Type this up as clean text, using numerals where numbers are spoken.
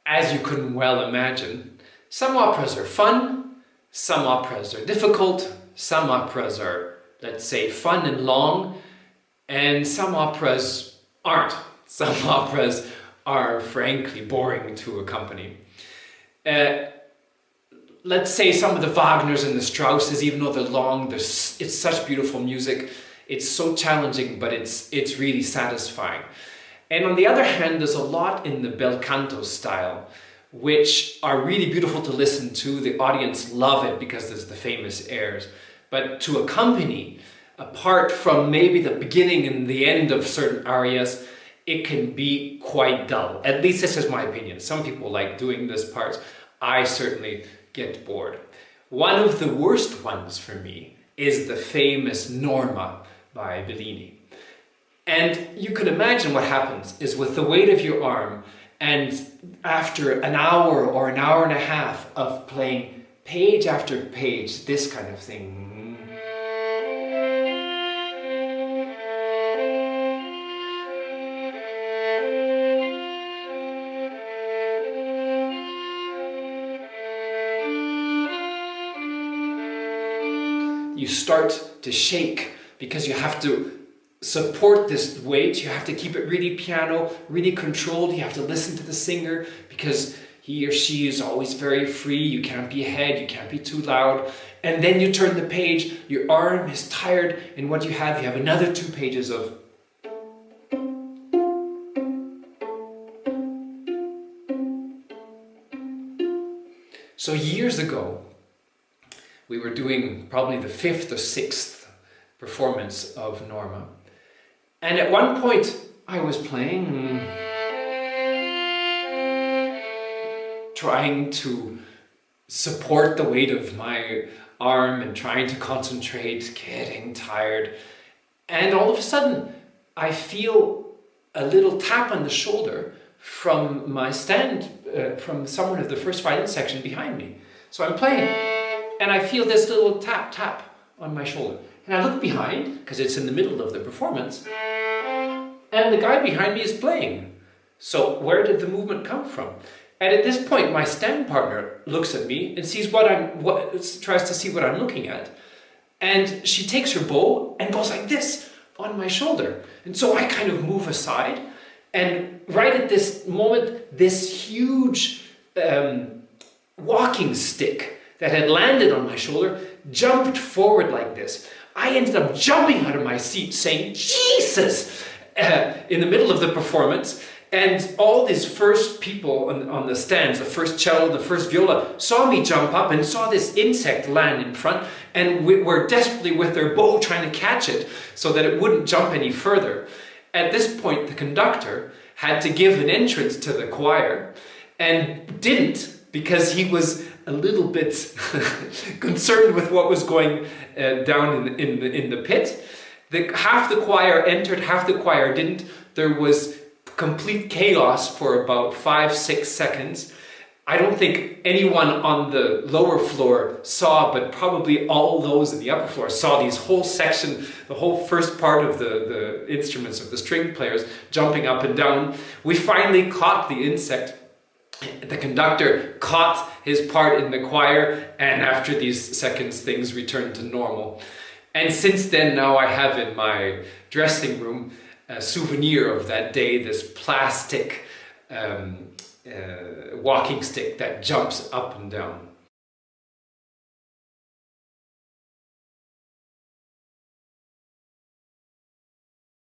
as you can well imagine, some operas are fun, some operas are difficult, some operas are, let's say, fun and long, and some operas aren't. Some operas are frankly boring to accompany. Let's say some of the Wagners and the Strausses, even though they're long, it's such beautiful music, it's so challenging, but it's really satisfying. And on the other hand, there's a lot in the bel canto style, which are really beautiful to listen to. The audience love it because there's the famous airs. But to accompany, apart from maybe the beginning and the end of certain arias, it can be quite dull. At least this is my opinion. Some people like doing this part. I certainly get bored. One of the worst ones for me is the famous Norma by Bellini. And you can imagine what happens is with the weight of your arm, and after an hour or an hour and a half of playing page after page, this kind of thing, you start to shake because you have to support this weight, you have to keep it really piano, really controlled, you have to listen to the singer because he or she is always very free, you can't be ahead, you can't be too loud, and then you turn the page, your arm is tired, and what you have another 2 pages of So years ago, we were doing probably the 5th or 6th performance of Norma. And at one point I was playing, trying to support the weight of my arm and trying to concentrate, getting tired. And all of a sudden I feel a little tap on the shoulder from my stand, from someone of the first violin section behind me. So I'm playing and I feel this little tap, tap on my shoulder. And I look behind, because it's in the middle of the performance, and the guy behind me is playing. So where did the movement come from? And at this point, my stand partner looks at me and sees tries to see what I'm looking at. And she takes her bow and goes like this on my shoulder. And so I kind of move aside. And right at this moment, this huge walking stick that had landed on my shoulder jumped forward like this. I ended up jumping out of my seat saying, Jesus, in the middle of the performance. And all these first people on the stands, the first cello, the first viola, saw me jump up and saw this insect land in front and were desperately with their bow trying to catch it so that it wouldn't jump any further. At this point, the conductor had to give an entrance to the choir and didn't, because he was a little bit concerned with what was going down in the pit. Half the choir entered, half the choir didn't. There was complete chaos for about 5-6 seconds. I don't think anyone on the lower floor saw, but probably all those in the upper floor saw these whole section, the whole first part of the instruments of the string players jumping up and down. We finally caught the insect. The conductor caught his part in the choir, and after these seconds things returned to normal. And since then, now I have in my dressing room a souvenir of that day, this plastic walking stick that jumps up and down.